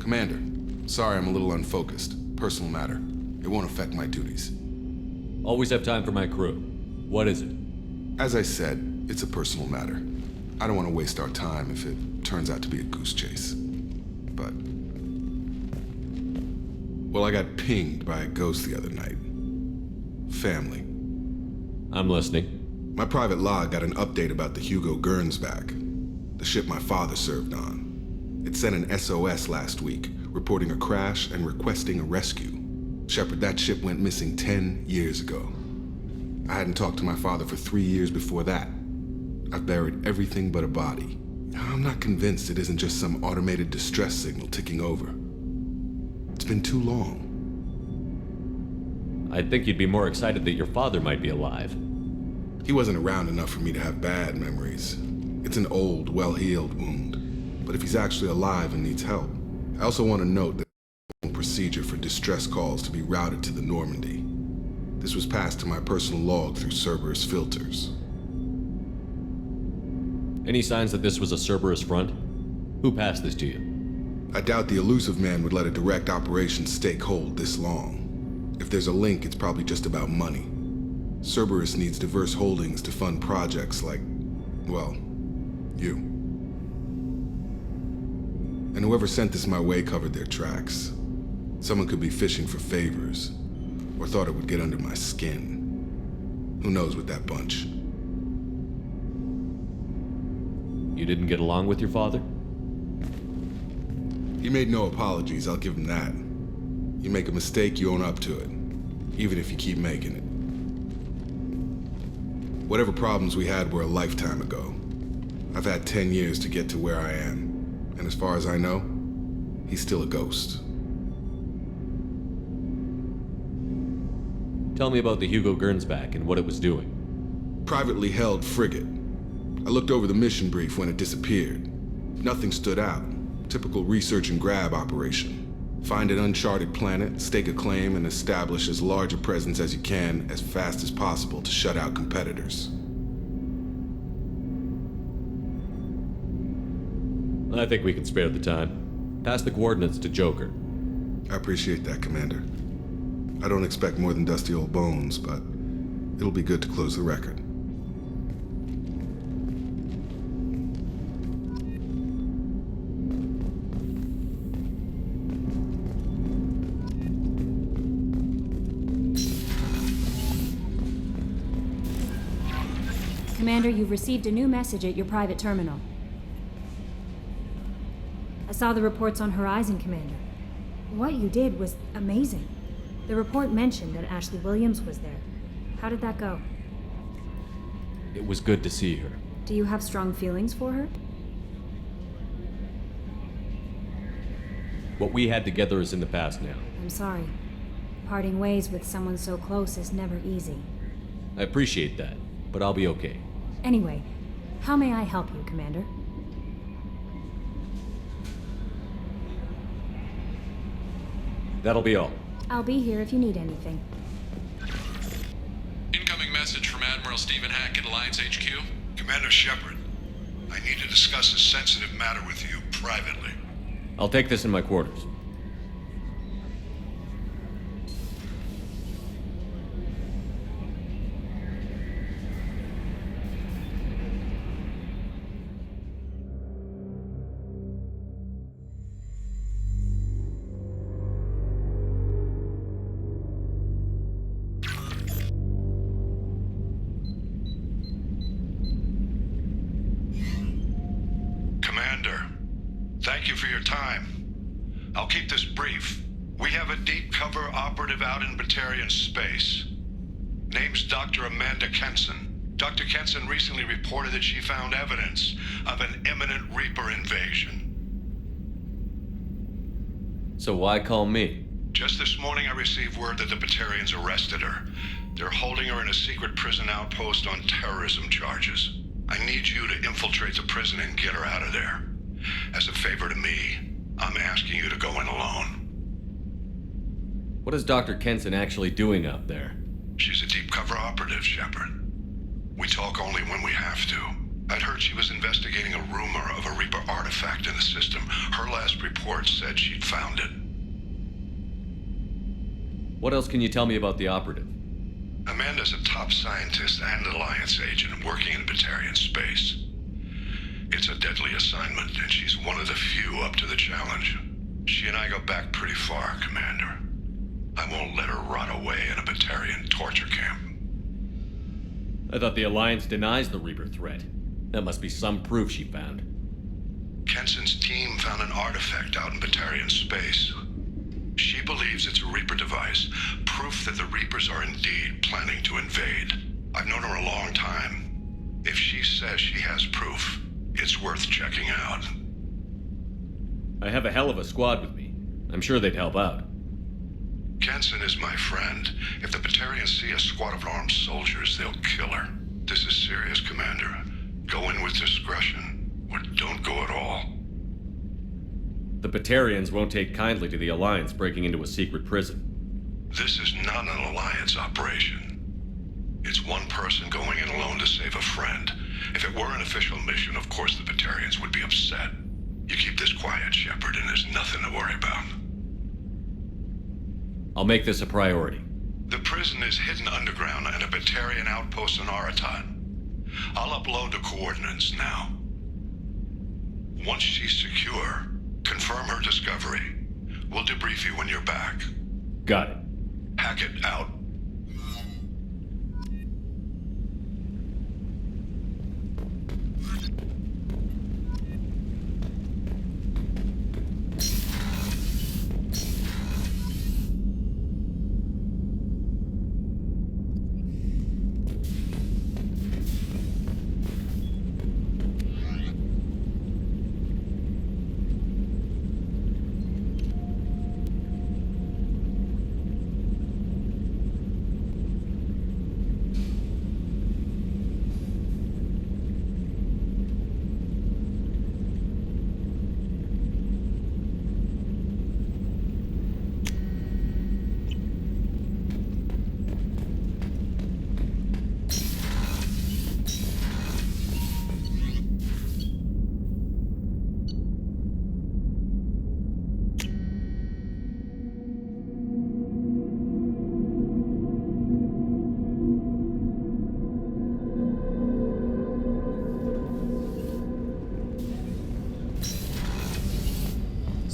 Commander, sorry I'm a little unfocused. Personal matter. It won't affect my duties. Always have time for my crew. What is it? As I said, it's a personal matter. I don't want to waste our time if it turns out to be a goose chase. But... well, I got pinged by a ghost the other night. Family. I'm listening. My private log got an update about the Hugo Gernsback, the ship my father served on. It sent an SOS last week, reporting a crash and requesting a rescue. Shepard, that ship went missing 10 years ago. I hadn't talked to my father for 3 years before that. I've buried everything but a body. I'm not convinced it isn't just some automated distress signal ticking over. It's been too long. I'd think you'd be more excited that your father might be alive. He wasn't around enough for me to have bad memories. It's an old, well-healed wound. But if he's actually alive and needs help, I also want to note that there's no procedure for distress calls to be routed to the Normandy. This was passed to my personal log through Cerberus filters. Any signs that this was a Cerberus front? Who passed this to you? I doubt the elusive man would let a direct operations stake hold this long. If there's a link, it's probably just about money. Cerberus needs diverse holdings to fund projects like, well, you. And whoever sent this my way covered their tracks. Someone could be fishing for favors, or thought it would get under my skin. Who knows with that bunch? You didn't get along with your father? He made no apologies, I'll give him that. You make a mistake, you own up to it, even if you keep making it. Whatever problems we had were a lifetime ago. I've had 10 years to get to where I am, and as far as I know, he's still a ghost. Tell me about the Hugo Gernsback and what it was doing. Privately held frigate. I looked over the mission brief when it disappeared. Nothing stood out. Typical research and grab operation. Find an uncharted planet, stake a claim, and establish as large a presence as you can as fast as possible to shut out competitors. I think we can spare the time. Pass the coordinates to Joker. I appreciate that, Commander. I don't expect more than dusty old bones, but it'll be good to close the record. Commander, you've received a new message at your private terminal. I saw the reports on Horizon, Commander. What you did was amazing. The report mentioned that Ashley Williams was there. How did that go? It was good to see her. Do you have strong feelings for her? What we had together is in the past now. I'm sorry. Parting ways with someone so close is never easy. I appreciate that, but I'll be okay. Anyway, how may I help you, Commander? That'll be all. I'll be here if you need anything. Incoming message from Admiral Stephen Hackett, Alliance HQ. Commander Shepard, I need to discuss a sensitive matter with you privately. I'll take this in my quarters. Thank you for your time. I'll keep this brief. We have a deep cover operative out in Batarian space. Name's Dr. Amanda Kenson. Dr. Kenson recently reported that she found evidence of an imminent Reaper invasion. So why call me? Just this morning I received word that the Batarians arrested her. They're holding her in a secret prison outpost on terrorism charges. I need you to infiltrate the prison and get her out of there. As a favor to me, I'm asking you to go in alone. What is Dr. Kenson actually doing out there? She's a deep cover operative, Shepard. We talk only when we have to. I'd heard she was investigating a rumor of a Reaper artifact in the system. Her last last report said she'd found it. What else can you tell me about the operative? Amanda's a top scientist and Alliance agent working in Batarian space. It's a deadly assignment, and she's one of the few up to the challenge. She and I go back pretty far, Commander. I won't let her rot away in a Batarian torture camp. I thought the Alliance denies the Reaper threat. That must be some proof she found. Kenson's team found an artifact out in Batarian space. She believes it's a Reaper device, proof that the Reapers are indeed planning to invade. I've known her a long time. If she says she has proof, it's worth checking out. I have a hell of a squad with me. I'm sure they'd help out. Kenson is my friend. If the Batarians see a squad of armed soldiers, they'll kill her. This is serious, Commander. Go in with discretion, or don't go at all. The Batarians won't take kindly to the Alliance breaking into a secret prison. This is not an Alliance operation. It's one person going in alone to save a friend. If it were an official mission, of course the Batarians would be upset. You keep this quiet, Shepard, and there's nothing to worry about. I'll make this a priority. The prison is hidden underground at a Batarian outpost in Aratat. I'll upload the coordinates now. Once she's secure, confirm her discovery. We'll debrief you when you're back. Got it. Hackett out.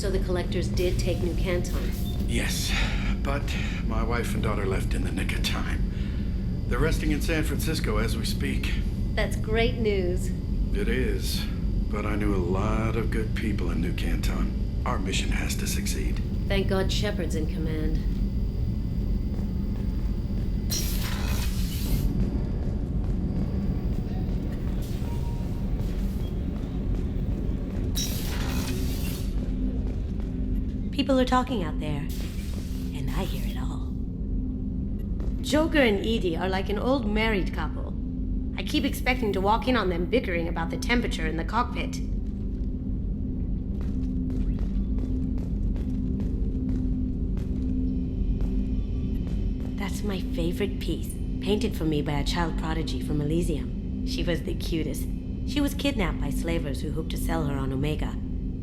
So the collectors did take New Canton. Yes, but my wife and daughter left in the nick of time. They're resting in San Francisco as we speak. That's great news. It is, but I knew a lot of good people in New Canton. Our mission has to succeed. Thank God Shepard's in command. People are talking out there, and I hear it all. Joker and Edie are like an old married couple. I keep expecting to walk in on them bickering about the temperature in the cockpit. That's my favorite piece, painted for me by a child prodigy from Elysium. She was the cutest. She was kidnapped by slavers who hoped to sell her on Omega.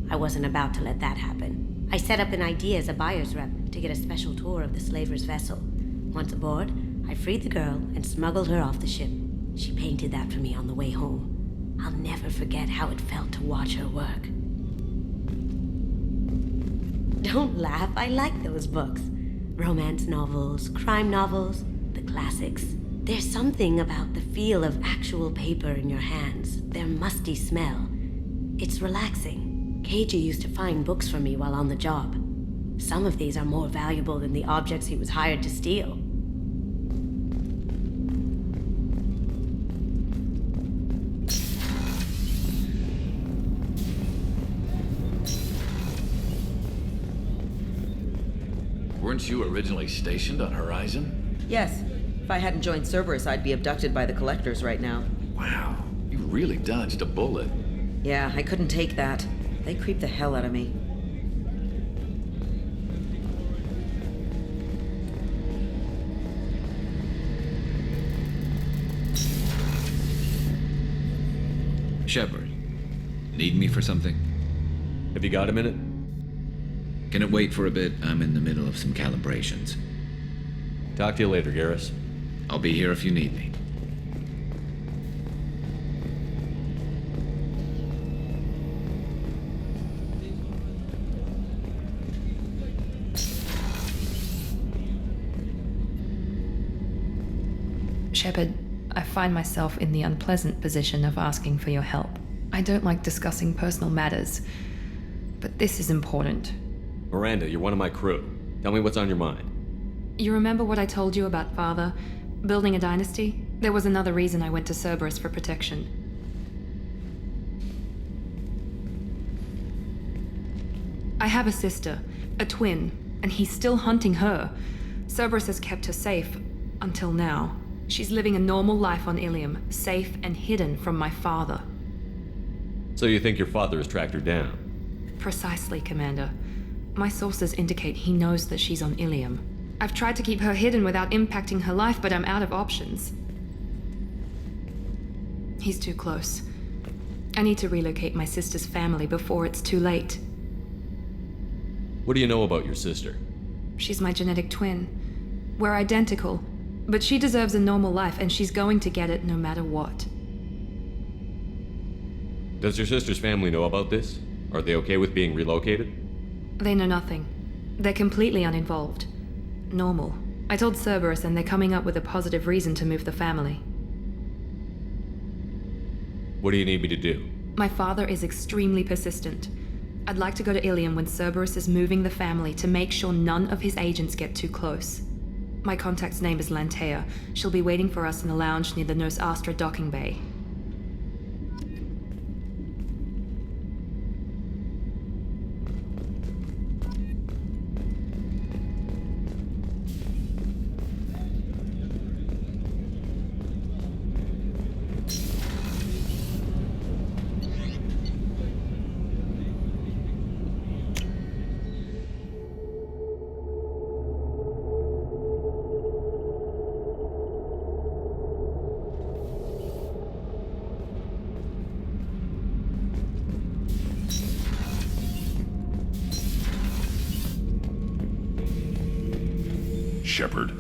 I wasn't about to let that happen. I set up an idea as a buyer's rep to get a special tour of the slaver's vessel. Once aboard, I freed the girl and smuggled her off the ship. She painted that for me on the way home. I'll never forget how it felt to watch her work. Don't laugh, I like those books. Romance novels, crime novels, the classics. There's something about the feel of actual paper in your hands, their musty smell. It's relaxing. Keiji used to find books for me while on the job. Some of these are more valuable than the objects he was hired to steal. Weren't you originally stationed on Horizon? Yes. If I hadn't joined Cerberus, I'd be abducted by the Collectors right now. Wow, you really dodged a bullet. Yeah, I couldn't take that. They creep the hell out of me. Shepard, need me for something? Have you got a minute? Can it wait for a bit? I'm in the middle of some calibrations. Talk to you later, Garrus. I'll be here if you need me. Shepard, I find myself in the unpleasant position of asking for your help. I don't like discussing personal matters, but this is important. Miranda, you're one of my crew. Tell me what's on your mind. You remember what I told you about Father? Building a dynasty? There was another reason I went to Cerberus for protection. I have a sister, a twin, and he's still hunting her. Cerberus has kept her safe, until now. She's living a normal life on Ilium, safe and hidden from my father. So you think your father has tracked her down? Precisely, Commander. My sources indicate he knows that she's on Ilium. I've tried to keep her hidden without impacting her life, but I'm out of options. He's too close. I need to relocate my sister's family before it's too late. What do you know about your sister? She's my genetic twin. We're identical, but she deserves a normal life, and she's going to get it no matter what. Does your sister's family know about this? Are they okay with being relocated? They know nothing. They're completely uninvolved. Normal. I told Cerberus, and they're coming up with a positive reason to move the family. What do you need me to do? My father is extremely persistent. I'd like to go to Ilium when Cerberus is moving the family to make sure none of his agents get too close. My contact's name is Lantea. She'll be waiting for us in the lounge near the Nos Astra docking bay. Shepard.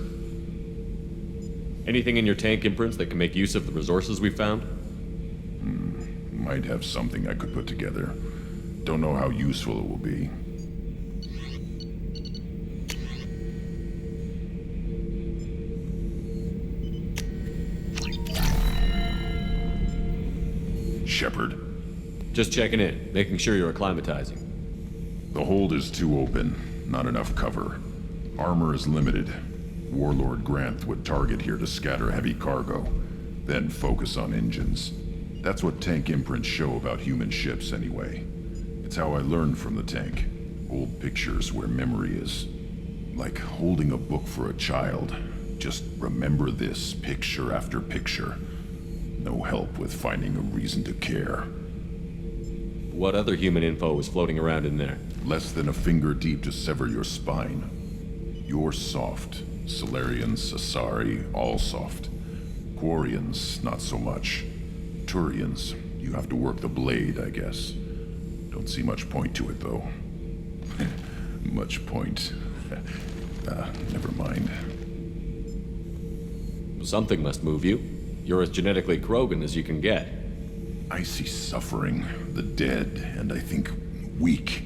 Anything in your tank imprints that can make use of the resources we found? Might have something I could put together. Don't know how useful it will be. Shepard. Just checking in, making sure you're acclimatizing. The hold is too open. Not enough cover. Armor is limited. Warlord Granth would target here to scatter heavy cargo, then focus on engines. That's what tank imprints show about human ships anyway. It's how I learned from the tank. Old pictures where memory is. Like holding a book for a child. Just remember this, picture after picture. No help with finding a reason to care. What other human info was floating around in there? Less than a finger deep to sever your spine. You're soft. Solarians, Asari, all soft. Quarians, not so much. Turians, you have to work the blade, I guess. Don't see much point to it, though. Much point. Never mind. Something must move you. You're as genetically Krogan as you can get. I see suffering, the dead, and I think weak.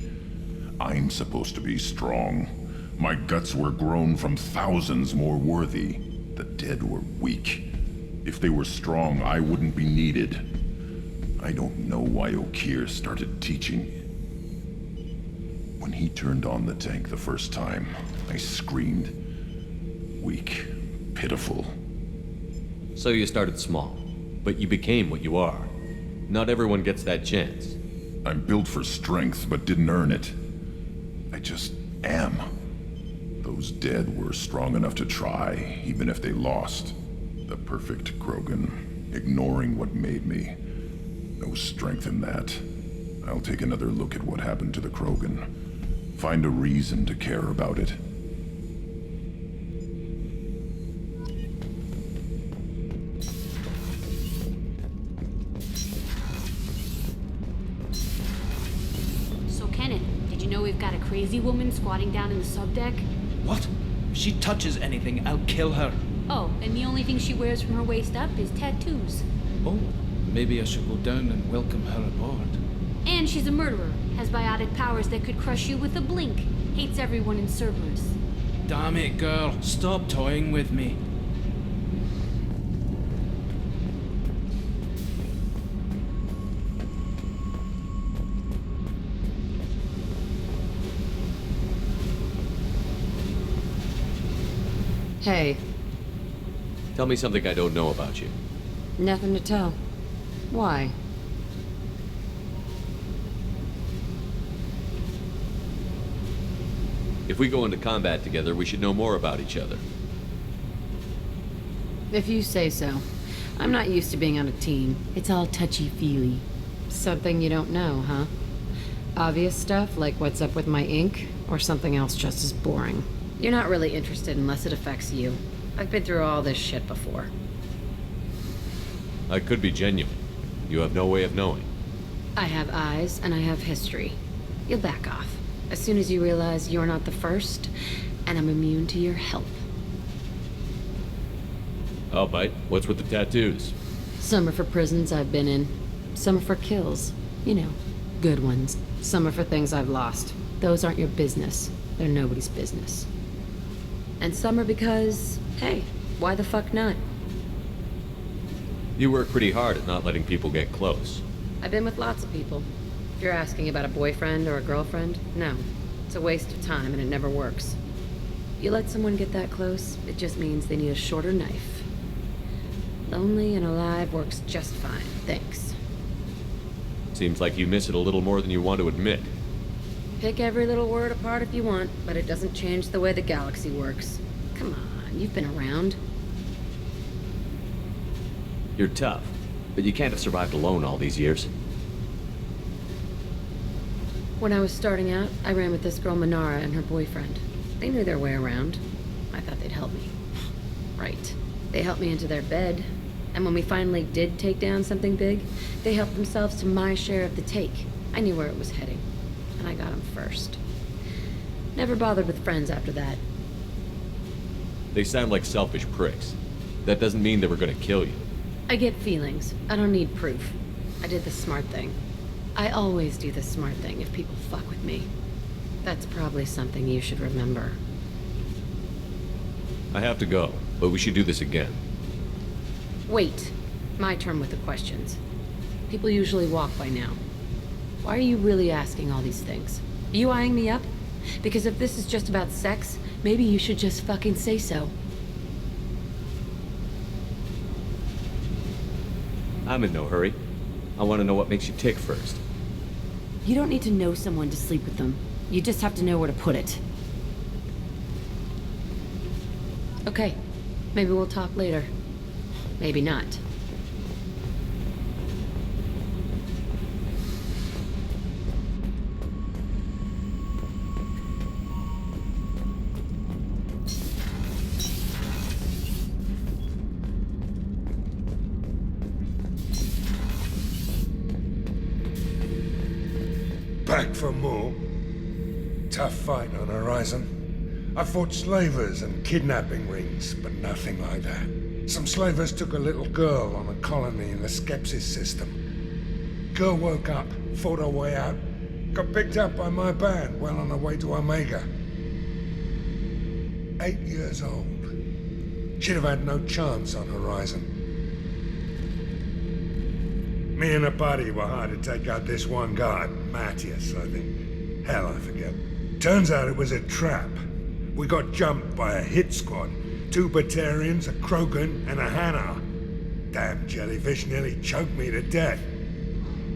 I'm supposed to be strong. My guts were grown from thousands more worthy. The dead were weak. If they were strong, I wouldn't be needed. I don't know why Okeer started teaching. When he turned on the tank the first time, I screamed. Weak, pitiful. So you started small, but you became what you are. Not everyone gets that chance. I'm built for strength, but didn't earn it. I just am. Those dead were strong enough to try, even if they lost. The perfect Krogan, ignoring what made me. No strength in that. I'll take another look at what happened to the Krogan. Find a reason to care about it. So, Kenneth, did you know we've got a crazy woman squatting down in the subdeck? What? If she touches anything, I'll kill her. Oh, and the only thing she wears from her waist up is tattoos. Oh, maybe I should go down and welcome her aboard. And she's a murderer, has biotic powers that could crush you with a blink, hates everyone in Cerberus. Damn it, girl. Stop toying with me. Hey. Tell me something I don't know about you. Nothing to tell. Why? If we go into combat together, we should know more about each other. If you say so. I'm not used to being on a team. It's all touchy-feely. Something you don't know, huh? Obvious stuff, like what's up with my ink, or something else just as boring? You're not really interested unless it affects you. I've been through all this shit before. I could be genuine. You have no way of knowing. I have eyes, and I have history. You'll back off. As soon as you realize you're not the first, and I'm immune to your help. I'll bite. What's with the tattoos? Some are for prisons I've been in. Some are for kills. You know, good ones. Some are for things I've lost. Those aren't your business. They're nobody's business. And some are because, hey, why the fuck not? You work pretty hard at not letting people get close. I've been with lots of people. If you're asking about a boyfriend or a girlfriend, no. It's a waste of time and it never works. You let someone get that close, it just means they need a shorter knife. Lonely and alive works just fine, thanks. Seems like you miss it a little more than you want to admit. Pick every little word apart if you want, but it doesn't change the way the galaxy works. Come on, you've been around. You're tough, but you can't have survived alone all these years. When I was starting out, I ran with this girl Minara and her boyfriend. They knew their way around. I thought they'd help me. Right. They helped me into their bed, and when we finally did take down something big, they helped themselves to my share of the take. I knew where it was heading, and I got them first. Never bothered with friends after that. They sound like selfish pricks. That doesn't mean they were gonna kill you. I get feelings. I don't need proof. I did the smart thing. I always do the smart thing if people fuck with me. That's probably something you should remember. I have to go, but we should do this again. Wait. My turn with the questions. People usually walk by now. Why are you really asking all these things? Are you eyeing me up? Because if this is just about sex, maybe you should just fucking say so. I'm in no hurry. I want to know what makes you tick first. You don't need to know someone to sleep with them. You just have to know where to put it. Okay. Maybe we'll talk later. Maybe not. Back for more. Tough fight on Horizon. I fought slavers and kidnapping rings, but nothing like that. Some slavers took a little girl on a colony in the Skepsis system. Girl woke up, fought her way out, got picked up by my band well on her way to Omega. 8 years old. She'd have had no chance on Horizon. Me and a buddy were hired to take out this one guy, Matthias, I think. Hell, I forget. Turns out it was a trap. We got jumped by a hit squad. 2 Batarians, a Krogan, and a Hanar. Damn jellyfish nearly choked me to death.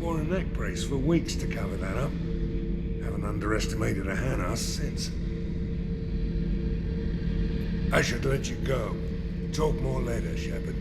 Wore a neck brace for weeks to cover that up. Haven't underestimated a Hanar since. I should let you go. Talk more later, Shepard.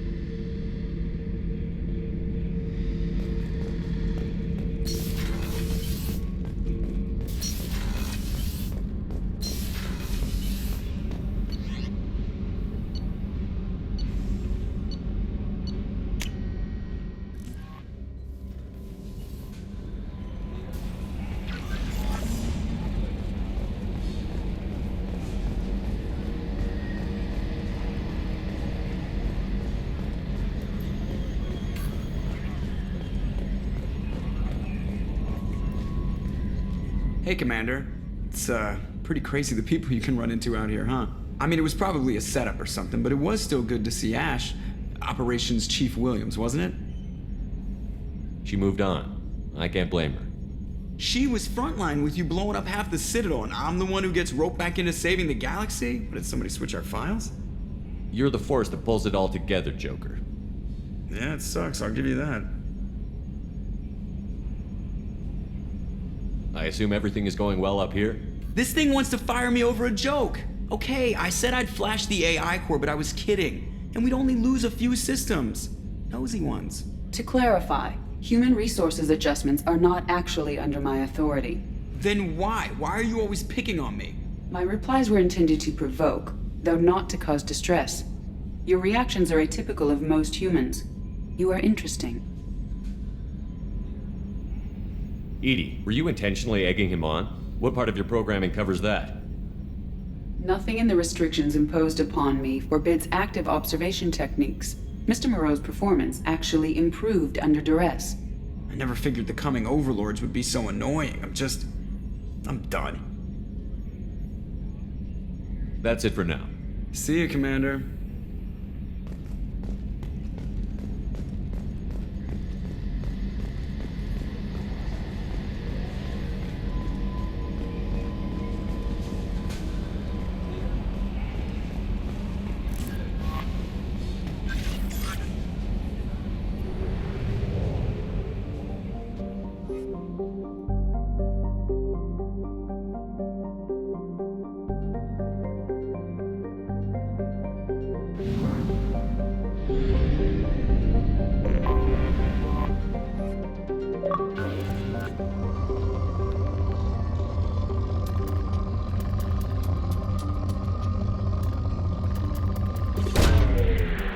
Hey, Commander. It's, pretty crazy the people you can run into out here, huh? I mean, it was probably a setup or something, but it was still good to see Ash. Operations Chief Williams, wasn't it? She moved on. I can't blame her. She was frontline with you blowing up half the Citadel, and I'm the one who gets roped back into saving the galaxy? But did somebody switch our files? You're the force that pulls it all together, Joker. Yeah, it sucks, I'll give you that. I assume everything is going well up here? This thing wants to fire me over a joke. Okay, I said I'd flash the AI core, but I was kidding. And we'd only lose a few systems. Nosy ones. To clarify, human resources adjustments are not actually under my authority. Then why? Why are you always picking on me? My replies were intended to provoke, though not to cause distress. Your reactions are atypical of most humans. You are interesting. Edie, were you intentionally egging him on? What part of your programming covers that? Nothing in the restrictions imposed upon me forbids active observation techniques. Mr. Moreau's performance actually improved under duress. I never figured the coming overlords would be so annoying. I'm done. That's it for now. See you, Commander.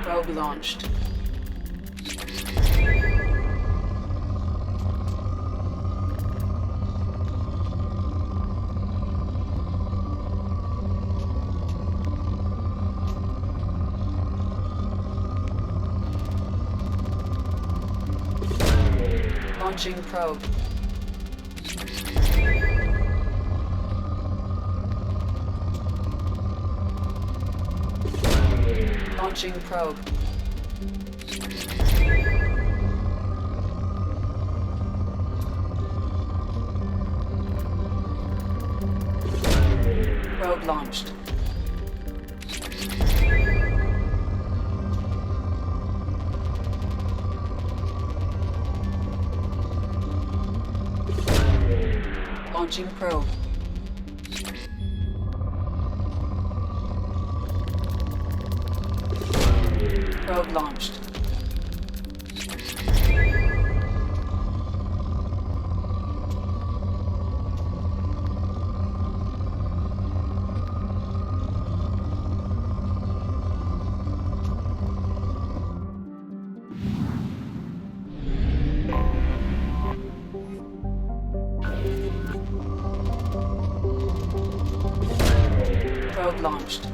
Probe launched. Launching probe. Launching probe. Probe launched. Launching probe. Probe launched. Probe launched.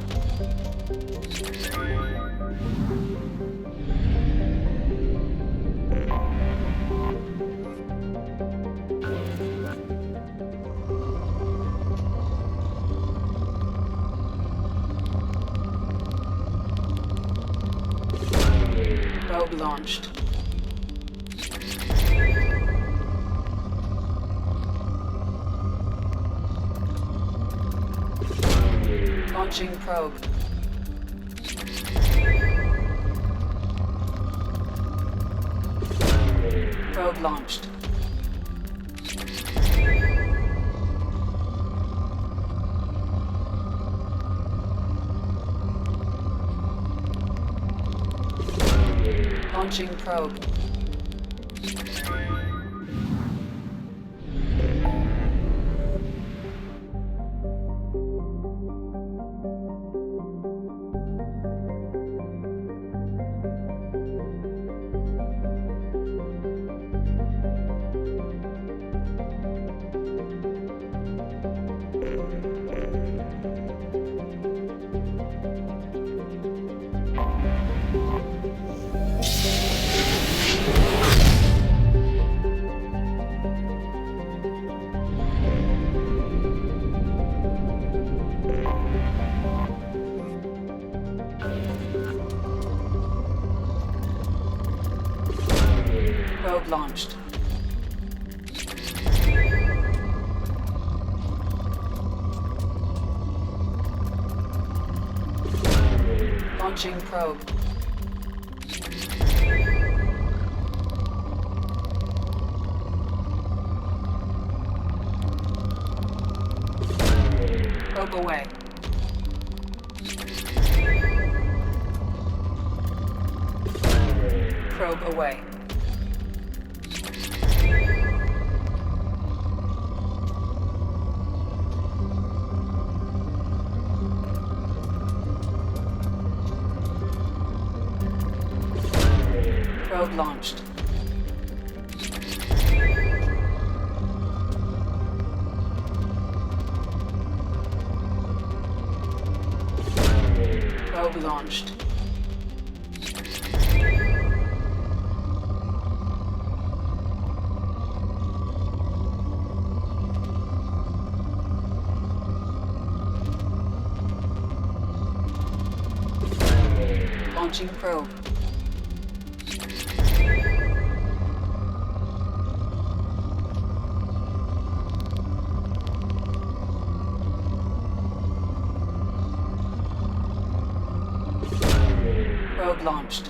Probe launched. Launching probe. Probe launched. Launching probe. Probe launched. Launching probe. Probe away. Probe away. Probe launched. Probe launched. Launching probe. Probe launched.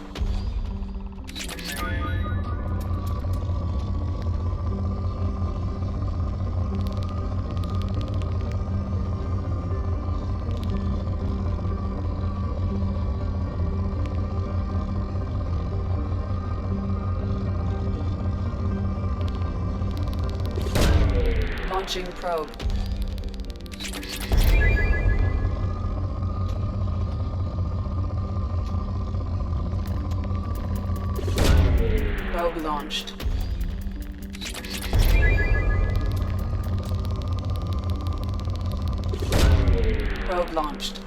Launching probe. Probe launched. Probe launched.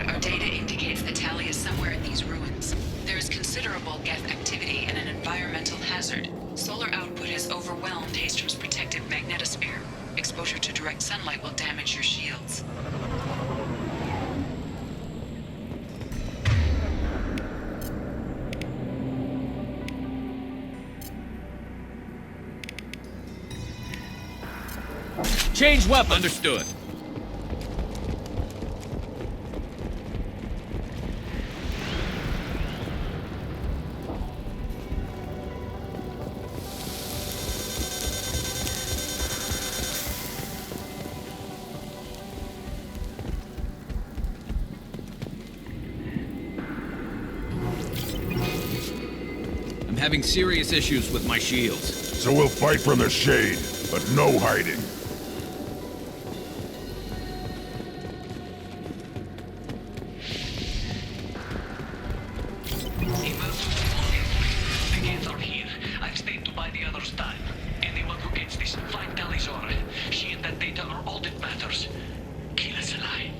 Our data indicates that Tali is somewhere in these ruins. There is considerable geth activity and an environmental hazard. Solar output has overwhelmed Hastrom's protective magnetosphere. Exposure to direct sunlight will damage your shields. Change weapon. Understood. I'm having serious issues with my shields. So we'll fight from the shade, but no hiding. The gates are here. I've stayed to buy the others time. Anyone who gets this, find Tali's aura. She and that data are all that matters. Kill us alive.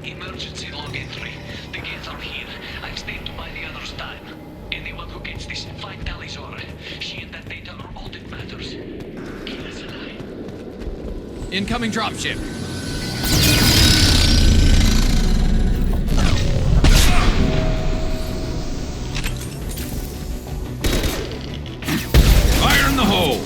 Emergency log entry. The gates are here. I've stayed to buy the others time. Anyone who gets this, find Tali's aura. She and that data are all that matters. Kill us alive. Incoming dropship. Fire in the hole!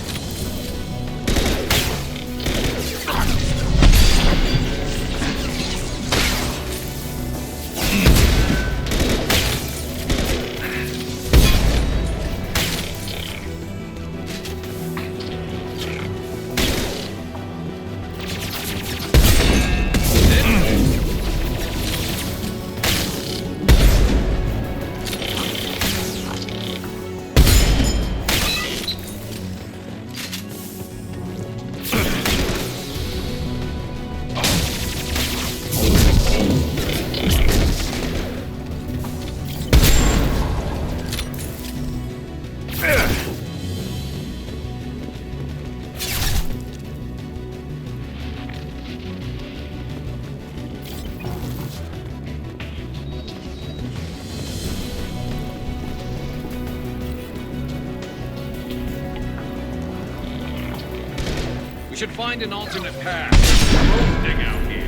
Should find an alternate path. Roasting out here.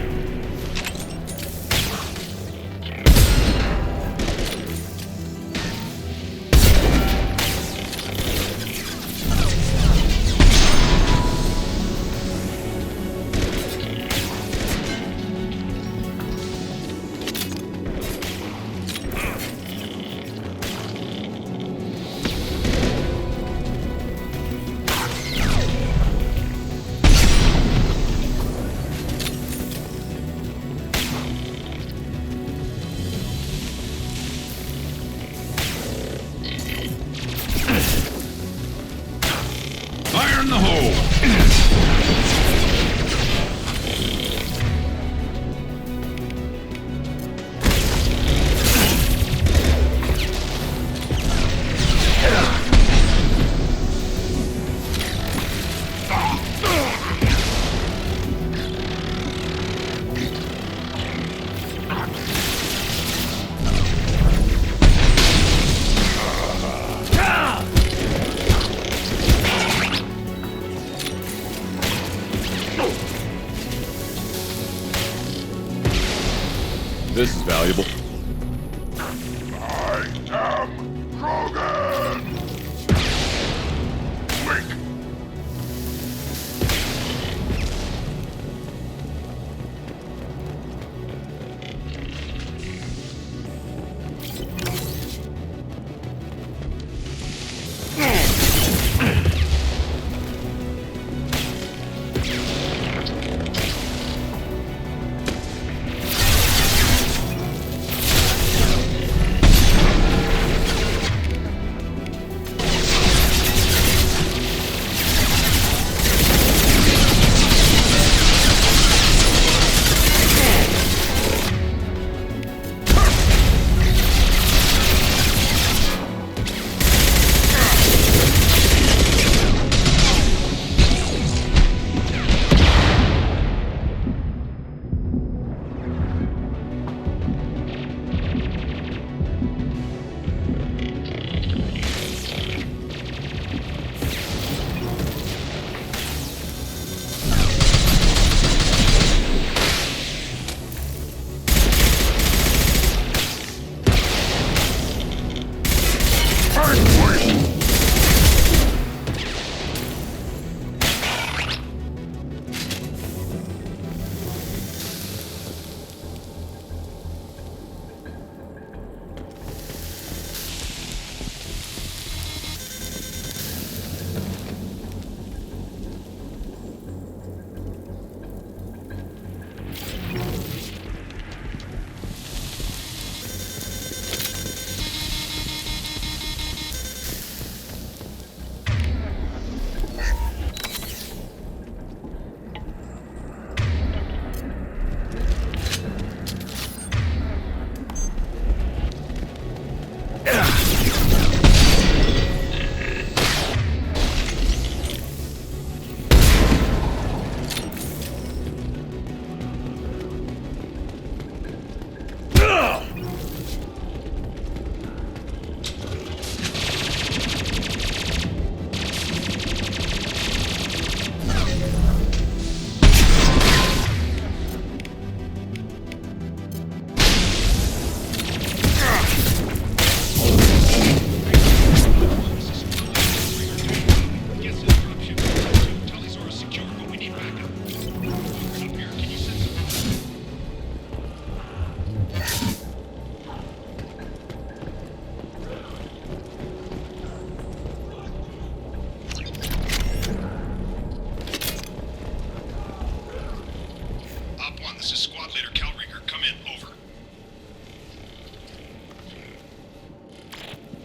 Fire in the hole! This is valuable. I am Krogan! Wait!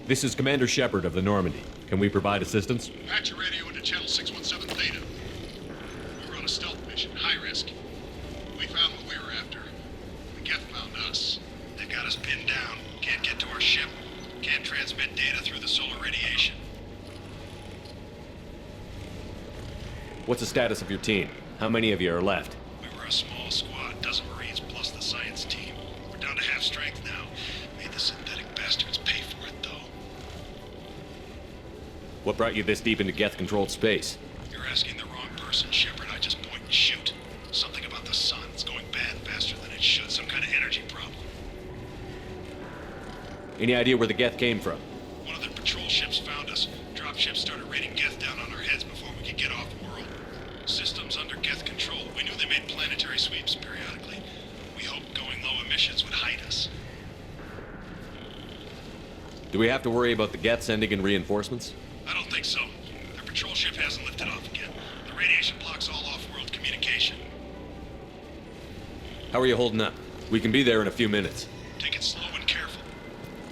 This is Commander Shepard of the Normandy. Can we provide assistance? Patch your radio into channel 617 Theta. We were on a stealth mission, high risk. We found what we were after. The Geth found us. They've got us pinned down. Can't get to our ship. Can't transmit data through the solar radiation. What's the status of your team? How many of you are left? We were a small squad, dozen Marines plus the science team. We're down to half strength now. Made the synthetic bastards pay for it, though. What brought you this deep into Geth-controlled space? You're asking the wrong person, Shepard. I just point and shoot. Something about the sun. It's going bad faster than it should. Some kind of energy problem. Any idea where the Geth came from? One of their patrol ships found us. Dropships started raining Geth down on our heads before we could get off-world. Systems under Geth control. We knew they made planetary sweeps periodically. We hoped going low emissions would hide us. Do we have to worry about the Geth sending in reinforcements? I don't think so. Their patrol ship hasn't lifted off again. The radiation blocks all off-world communication. How are you holding up? We can be there in a few minutes. Take it slow and careful.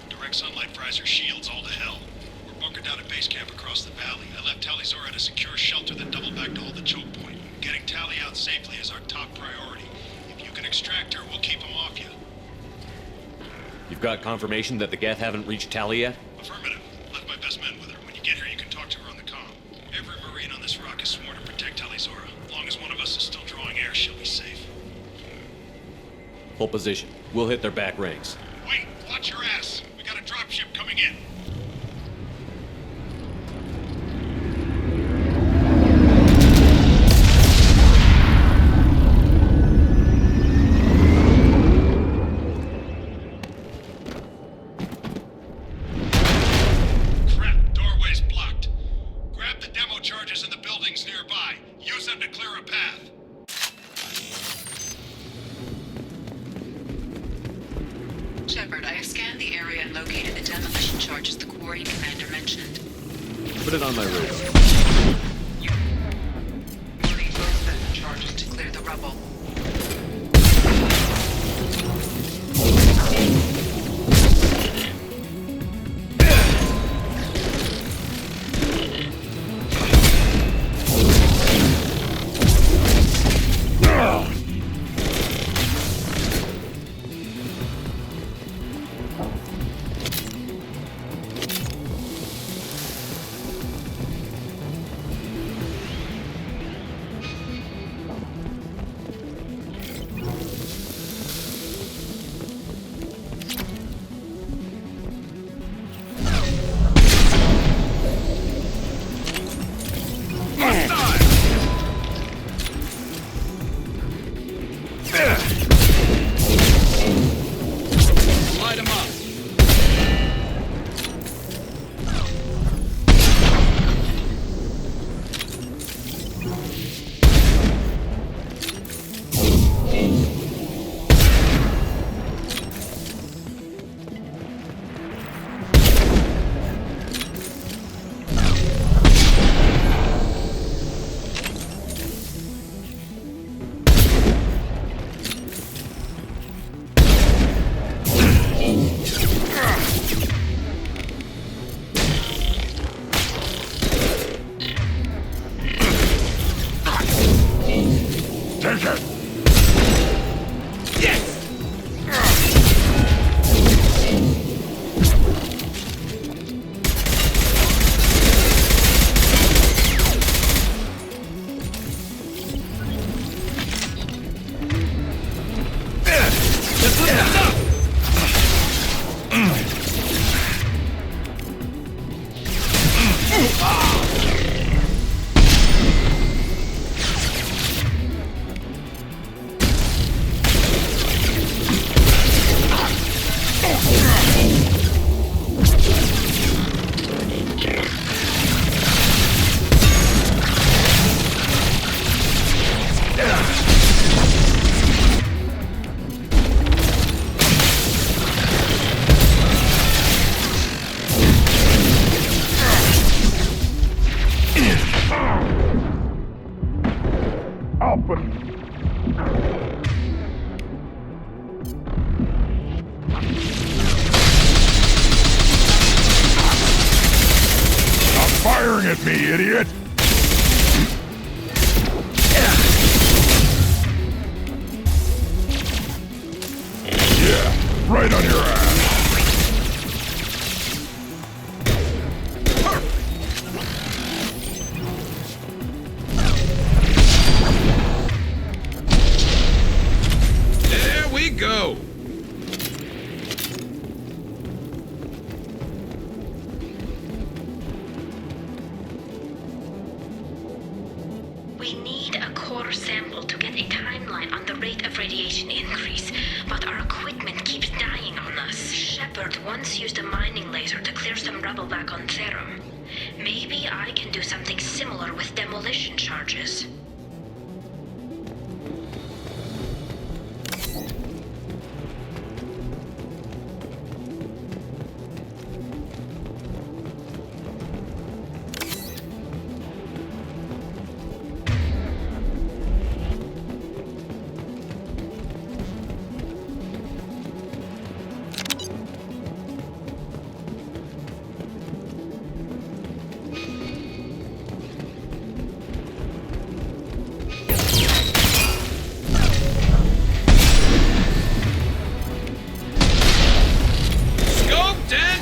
Direct sunlight fries our shields all to hell. We're bunkered down at base camp across the valley. I left Tali at a secure shelter that doubled back to hold the choke point. Getting Tali out safely is our top priority. If you can extract her, we'll keep them off you. You've got confirmation that the Geth haven't reached Tali yet? Affirmative. Left my best men with her. When you get here, you can talk to her on the comm. Every Marine on this rock is sworn to protect Tali Zora. As long as one of us is still drawing air, she'll be safe. Hold position. We'll hit their back ranks. Wait! Watch your ass! We got a dropship coming in. Shepard, I have scanned the area and located the demolition charges the quarry commander mentioned. Put it on my radar. We'll need both sets of charges to clear the rubble. at me, idiot! Yeah, right on your ass! There we go! We need a core sample to get a timeline on the rate of radiation increase, but our equipment keeps dying on us. Shepard once used a mining laser to clear some rubble back on Therum. Maybe I can do something similar with demolition charges.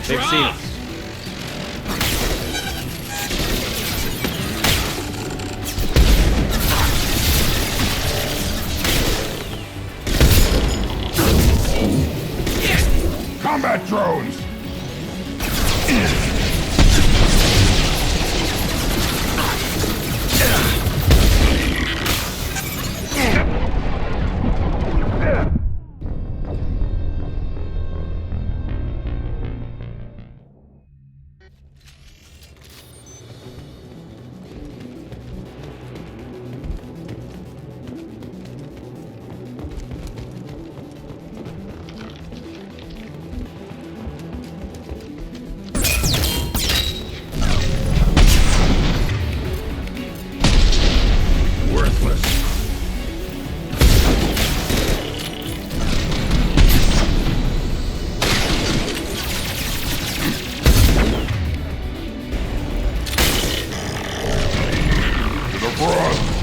They've seen us. Combat drones!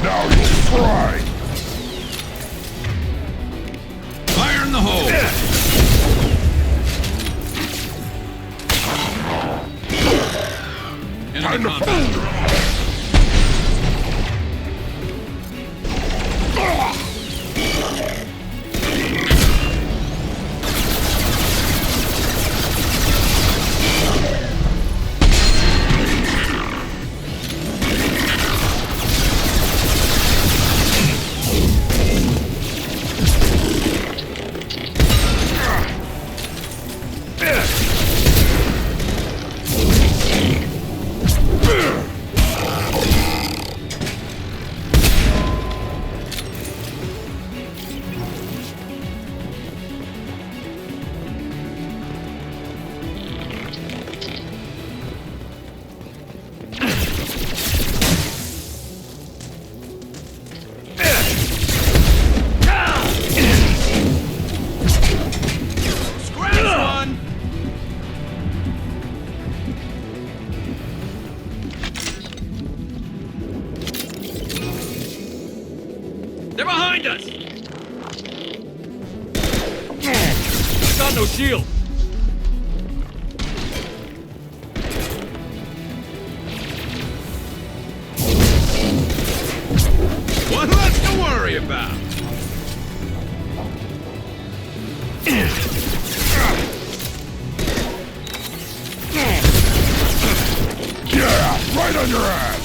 Now you'll try! Fire in the hole! Enemy combat. They're behind us! Got no shield! One less to worry about! Yeah, right on your ass!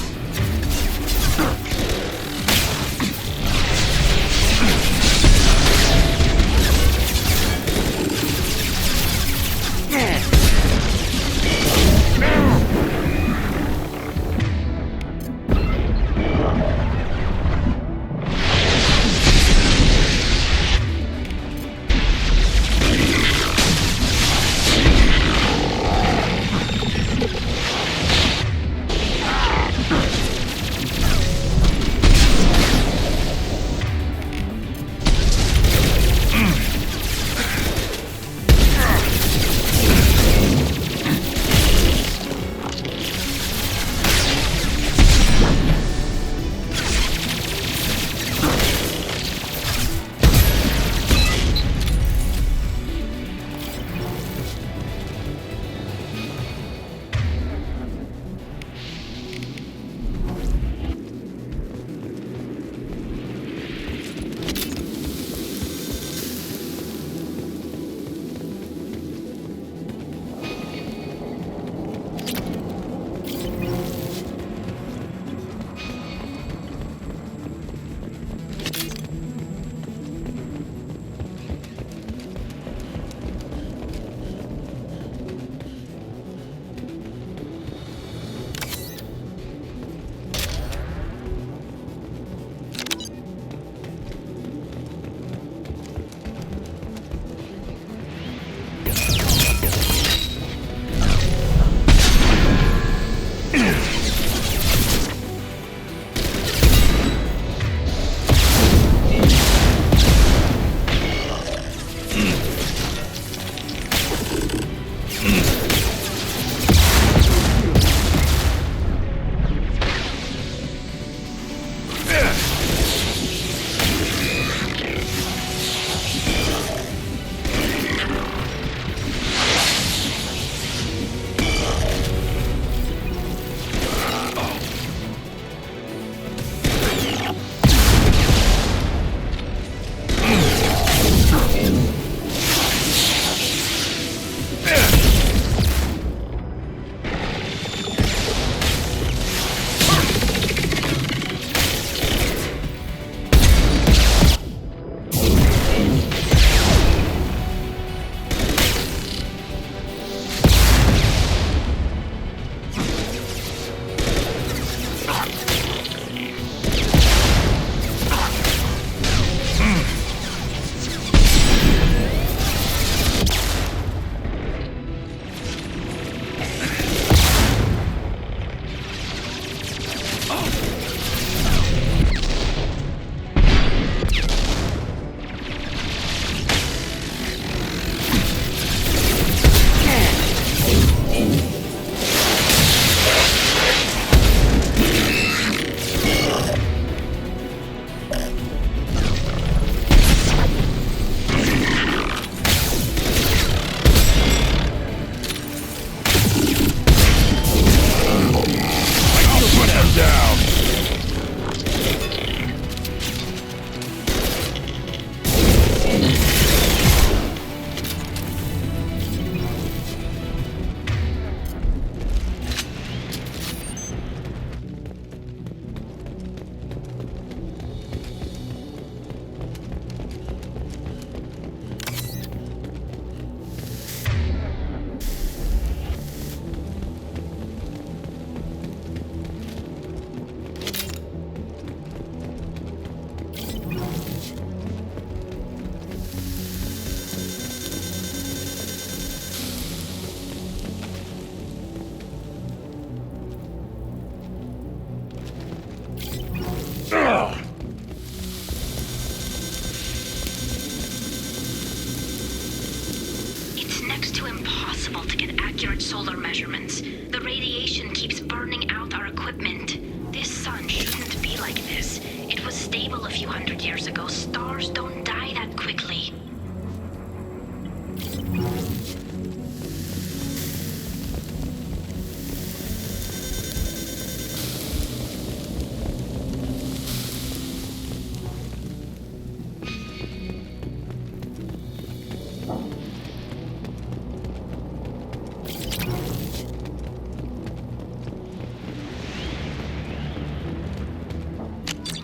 accurate solar measurements. The radiation keeps burning out our equipment. This sun shouldn't be like this. It was stable a few hundred years ago. Stars don't die that quickly.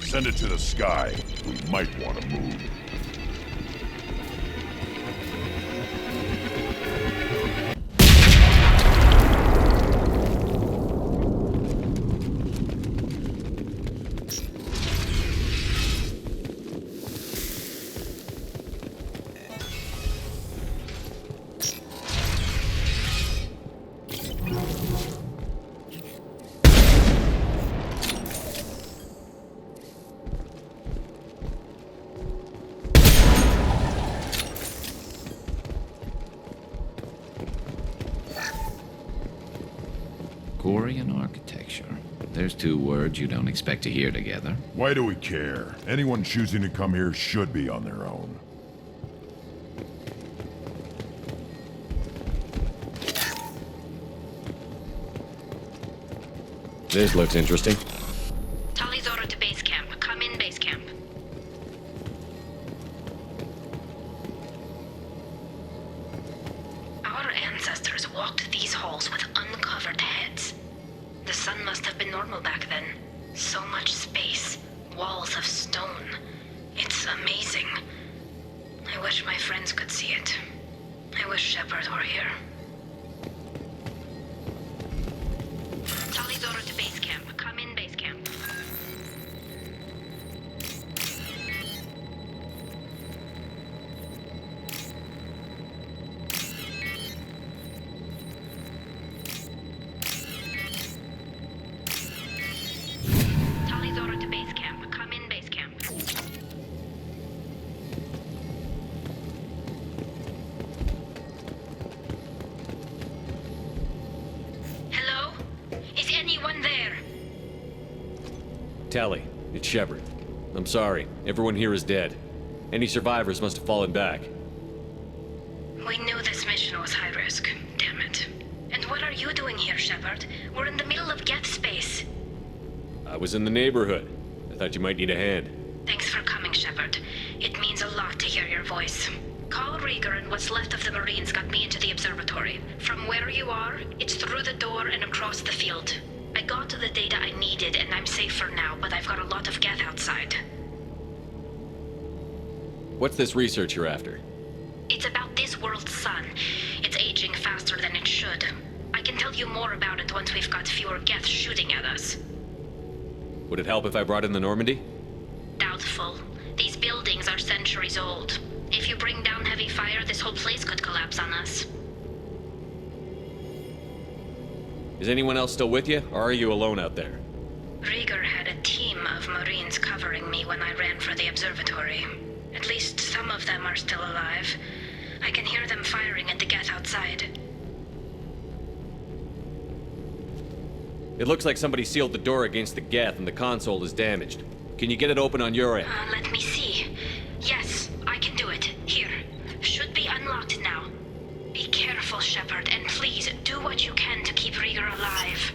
Send it to the sky. We might want to move. Quarian architecture. There's two words you don't expect to hear together. Why do we care? Anyone choosing to come here should be on their own. This looks interesting. Tali's order to base camp. Come in, base camp. Our ancestors walked these halls with uncovered heads. The sun must have been normal back then. So much space. Walls of stone. It's amazing. I wish my friends could see it. I wish Shepard were here. Tali's order to base camp. Come in, base camp. Tali's order to base camp. Come in, base camp. Hello? Is anyone there? Tali, it's Shepard. I'm sorry. Everyone here is dead. Any survivors must have fallen back. We knew this mission was high risk. Damn it. And what are you doing here, Shepard? We're in the middle of Geth space. I was in the neighborhood. I thought you might need a hand. Thanks for coming, Shepard. It means a lot to hear your voice. Carl Rieger and what's left of the Marines got me into the observatory. From where you are, it's through the door and across the field. I got to the data I needed and I'm safe for now, but I've got a lot of Geth outside. What's this research you're after? It's about this world's sun. It's aging faster than it should. I can tell you more about it once we've got fewer Geth shooting at us. Would it help if I brought in the Normandy? Doubtful. These buildings are centuries old. If you bring down heavy fire, this whole place could collapse on us. Is anyone else still with you, or are you alone out there? Rieger had a team of Marines covering me when I ran for the observatory. At least some of them are still alive. I can hear them firing at the Geth outside. It looks like somebody sealed the door against the Geth and the console is damaged. Can you get it open on your end? Let me see. Yes, I can do it. Here. Should be unlocked now. Be careful, Shepard, and please do what you can to keep Rieger alive.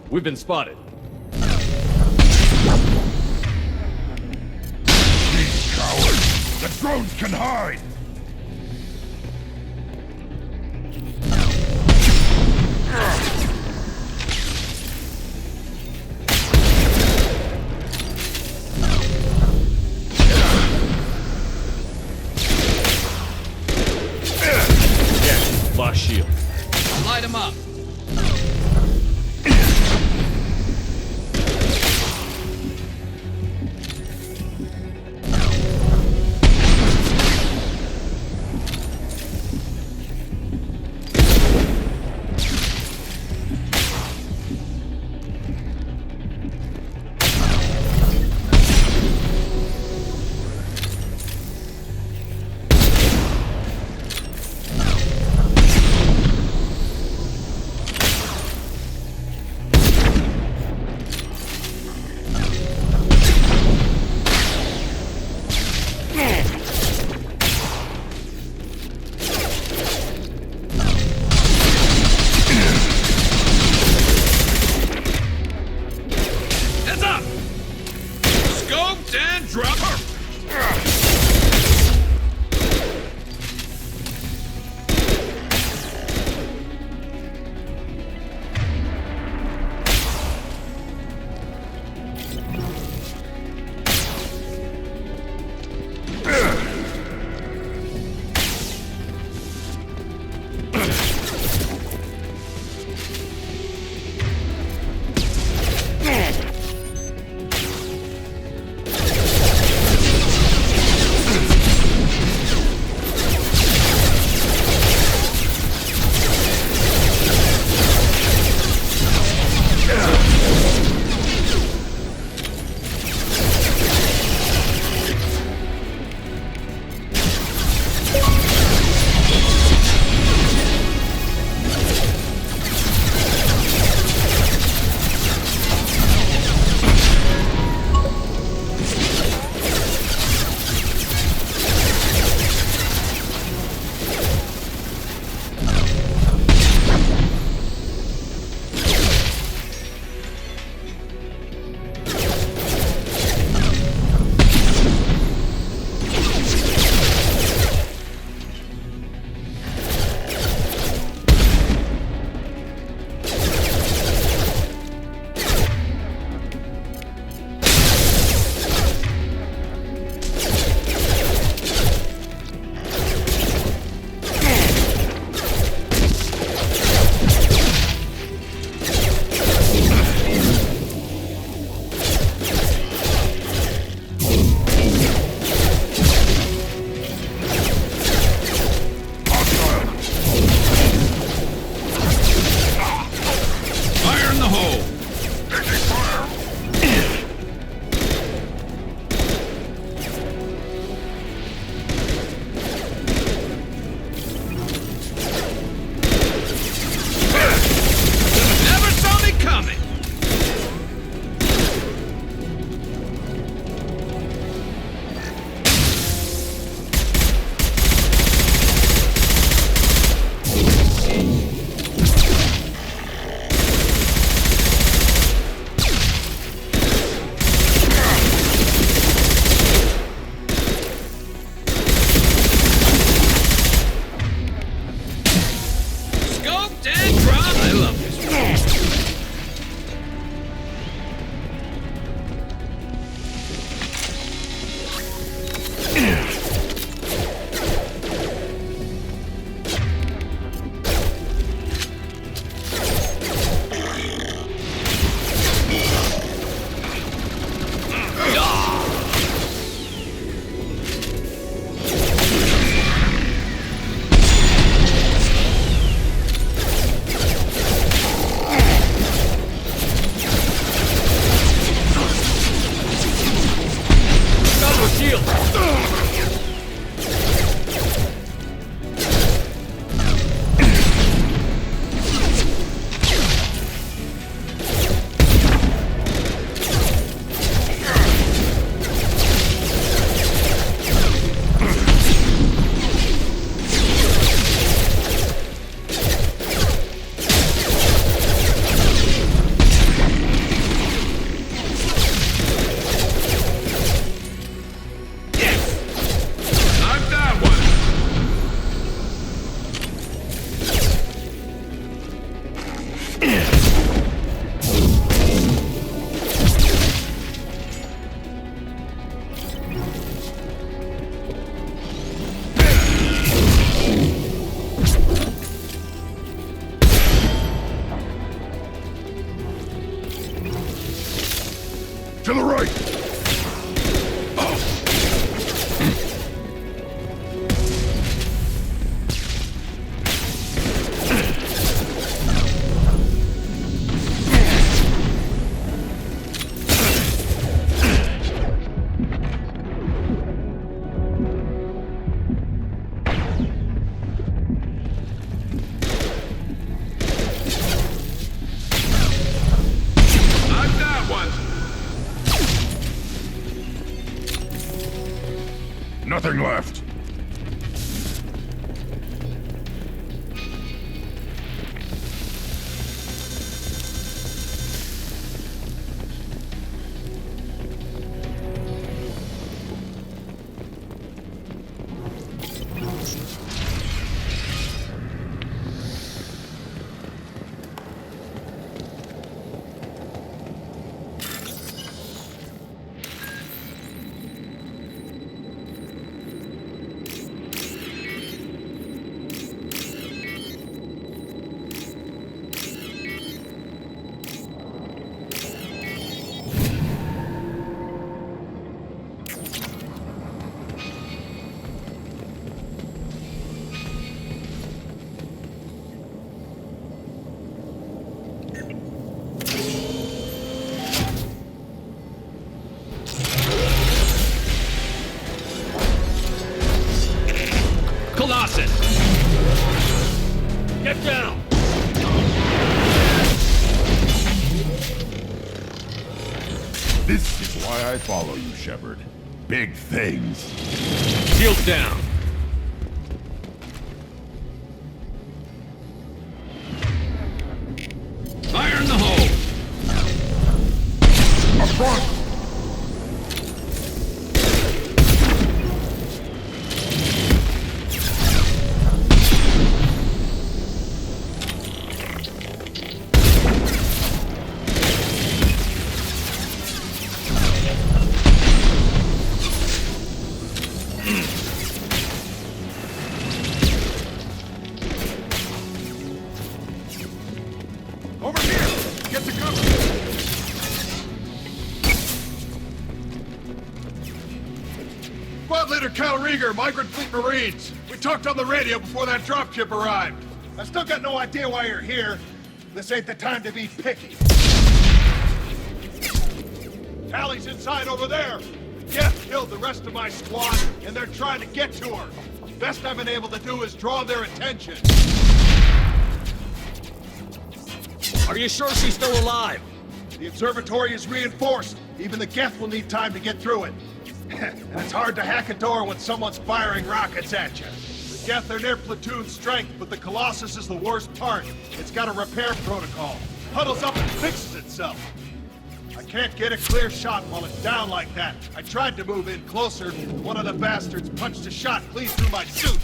We've been spotted. These cowards! The drones can hide! our shield. Light him up. nothing left. Get down! This is why I follow you, Shepard. Big things. Shields down! Fire in the hole! Up front! Over here! Get to cover! Squad Leader Cal Rieger, Migrant Fleet Marines. We talked on the radio before that dropship arrived. I still got no idea why you're here. This ain't the time to be picky. Tali's inside over there. Geth killed the rest of my squad, and they're trying to get to her. Best I've been able to do is draw their attention. Are you sure she's still alive? The observatory is reinforced. Even the Geth will need time to get through it. And it's hard to hack a door when someone's firing rockets at you. The Geth are near platoon strength, but the Colossus is the worst part. It's got a repair protocol. Huddles up and fixes itself. I can't get a clear shot while it's down like that. I tried to move in closer. One of the bastards punched a shot clean through my suit.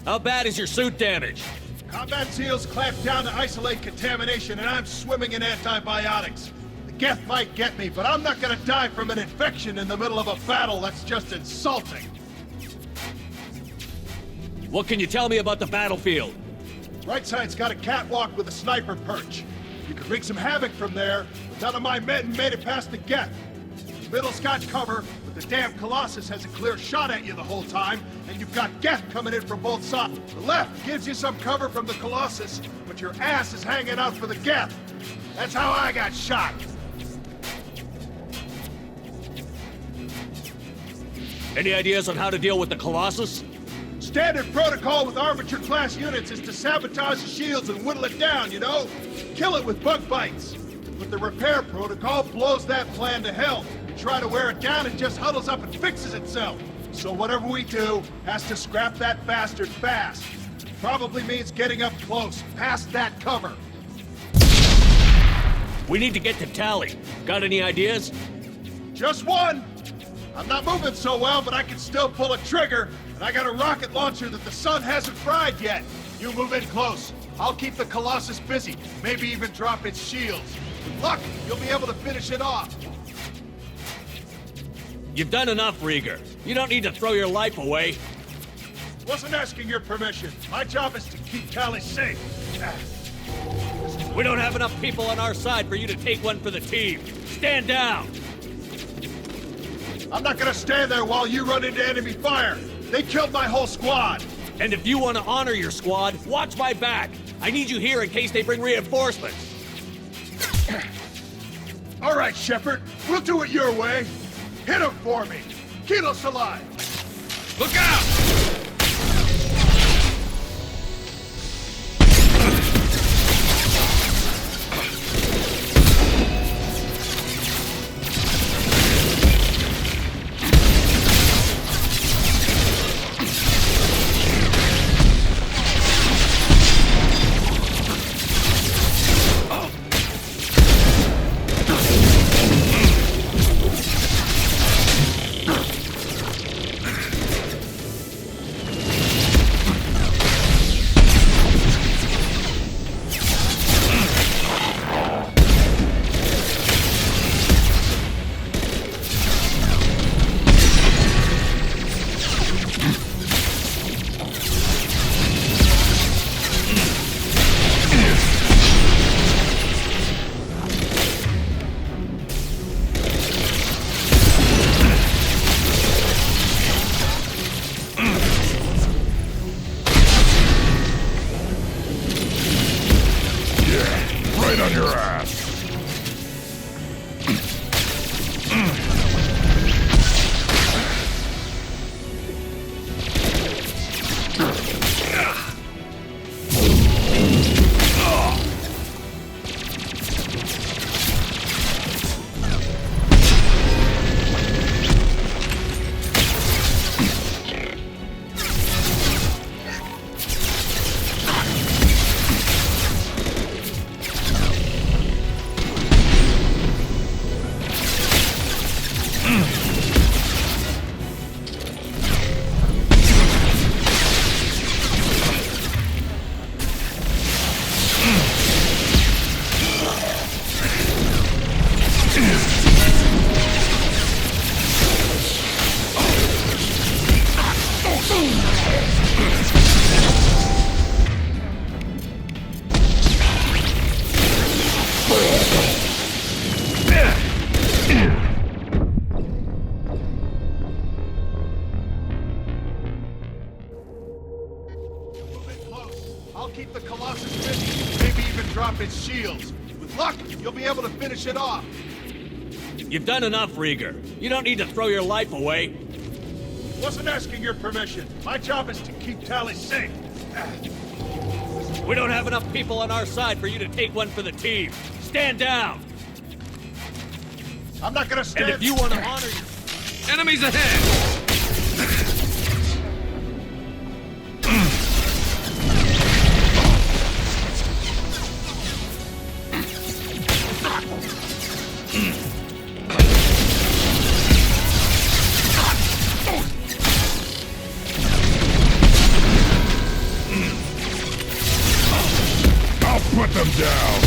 How bad is your suit damaged? Combat SEALs clamped down to isolate contamination, and I'm swimming in antibiotics. The Geth might get me, but I'm not gonna die from an infection in the middle of a battle. That's just insulting. What can you tell me about the battlefield? Right side's got a catwalk with a sniper perch. You could wreak some havoc from there, but none of my men made it past the Geth. The middle's got cover, but the damn Colossus has a clear shot at you the whole time, and you've got Geth coming in from both sides. The left gives you some cover from the Colossus, but your ass is hanging out for the Geth. That's how I got shot. Any ideas on how to deal with the Colossus? Standard protocol with armature-class units is to sabotage the shields and whittle it down, you know? Kill it with bug bites. But the repair protocol blows that plan to hell. You try to wear it down, it just huddles up and fixes itself. So whatever we do has to scrap that bastard fast. Probably means getting up close, past that cover. We need to get to Tali. Got any ideas? Just one! I'm not moving so well, but I can still pull a trigger, and I got a rocket launcher that the sun hasn't fried yet. You move in close. I'll keep the Colossus busy, maybe even drop its shields. With luck, you'll be able to finish it off. You've done enough, Rieger. You don't need to throw your life away. Wasn't asking your permission. My job is to keep Tali safe. We don't have enough people on our side for you to take one for the team. Stand down! I'm not gonna stand there while you run into enemy fire. They killed my whole squad. And if you want to honor your squad, watch my back. I need you here in case they bring reinforcements. All right, Shepard. We'll do it your way. Hit him for me. Kilos alive. Look out! I'll keep the Colossus busy, maybe even drop its shields. With luck, you'll be able to finish it off. You've done enough, Rieger. You don't need to throw your life away. Wasn't asking your permission. My job is to keep Tali safe. We don't have enough people on our side for you to take one for the team. Stand down! I'm not gonna stand... And if you want to honor your... Enemies ahead! Put them down!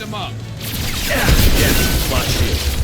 him up. Lock shield.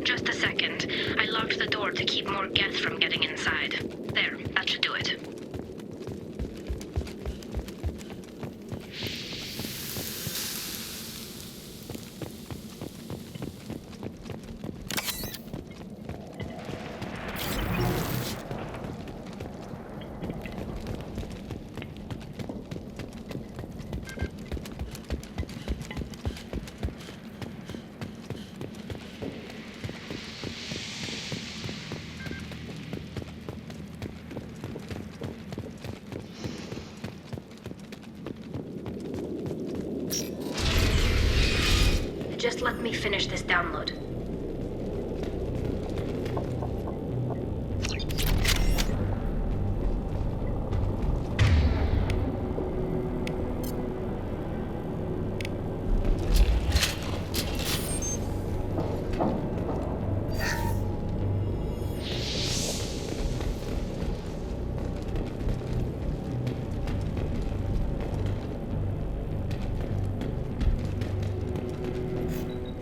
Just a second. I locked the door to keep more Geth from getting inside. There, that should do it. Just let me finish this download.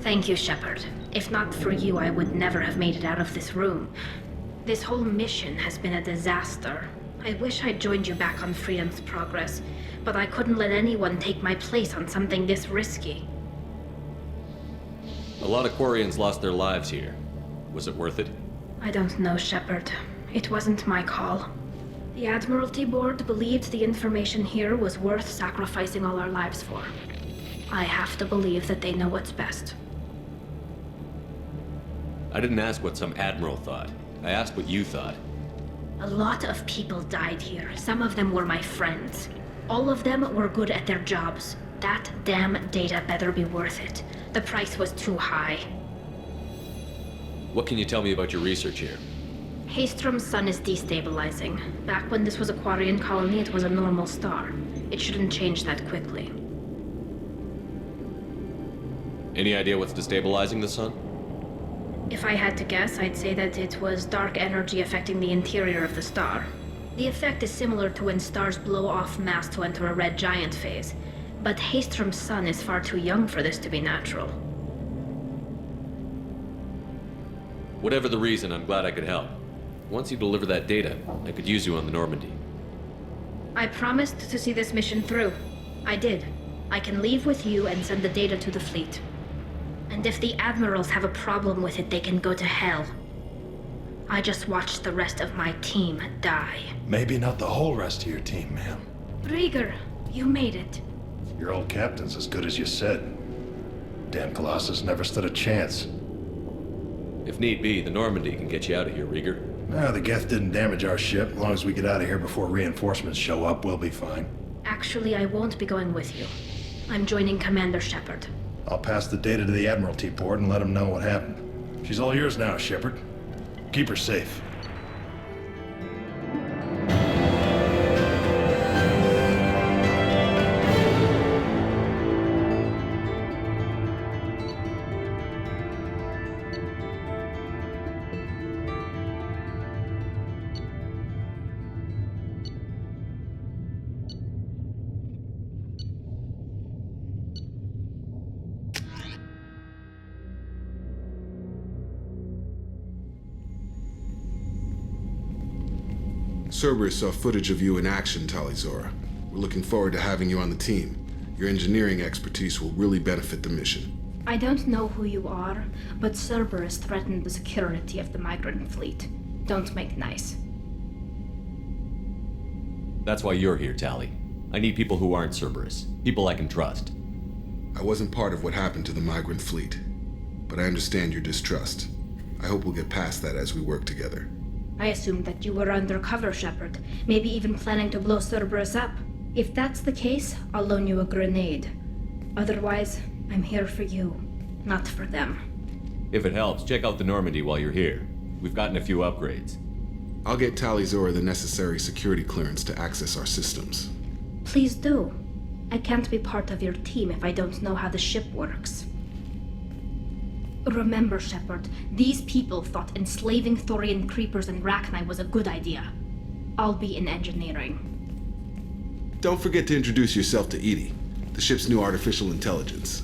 Thank you, Shepard. If not for you, I would never have made it out of this room. This whole mission has been a disaster. I wish I'd joined you back on Freedom's Progress, but I couldn't let anyone take my place on something this risky. A lot of Quarians lost their lives here. Was it worth it? I don't know, Shepard. It wasn't my call. The Admiralty Board believed the information here was worth sacrificing all our lives for. I have to believe that they know what's best. I didn't ask what some admiral thought. I asked what you thought. A lot of people died here. Some of them were my friends. All of them were good at their jobs. That damn data better be worth it. The price was too high. What can you tell me about your research here? Hastrom's sun is destabilizing. Back when this was a Quarian colony, it was a normal star. It shouldn't change that quickly. Any idea what's destabilizing the sun? If I had to guess, I'd say that it was dark energy affecting the interior of the star. The effect is similar to when stars blow off mass to enter a red giant phase, but Hastrom's sun is far too young for this to be natural. Whatever the reason, I'm glad I could help. Once you deliver that data, I could use you on the Normandy. I promised to see this mission through. I did. I can leave with you and send the data to the fleet. And if the admirals have a problem with it, they can go to hell. I just watched the rest of my team die. Maybe not the whole rest of your team, ma'am. Rieger, you made it. Your old captain's as good as you said. Damn Colossus never stood a chance. If need be, the Normandy can get you out of here, Rieger. No, the Geth didn't damage our ship. As long as we get out of here before reinforcements show up, we'll be fine. Actually, I won't be going with you. I'm joining Commander Shepard. I'll pass the data to the Admiralty Board and let them know what happened. She's all yours now, Shepard. Keep her safe. Cerberus saw footage of you in action, Tali Zora. We're looking forward to having you on the team. Your engineering expertise will really benefit the mission. I don't know who you are, but Cerberus threatened the security of the migrant fleet. Don't make nice. That's why you're here, Tali. I need people who aren't Cerberus. People I can trust. I wasn't part of what happened to the migrant fleet, but I understand your distrust. I hope we'll get past that as we work together. I assumed that you were undercover, Shepard. Maybe even planning to blow Cerberus up. If that's the case, I'll loan you a grenade. Otherwise, I'm here for you, not for them. If it helps, check out the Normandy while you're here. We've gotten a few upgrades. I'll get Tali Zora the necessary security clearance to access our systems. Please do. I can't be part of your team if I don't know how the ship works. Remember, Shepard, these people thought enslaving Thorian creepers and Rachni was a good idea. I'll be in engineering. Don't forget to introduce yourself to Edie, the ship's new artificial intelligence.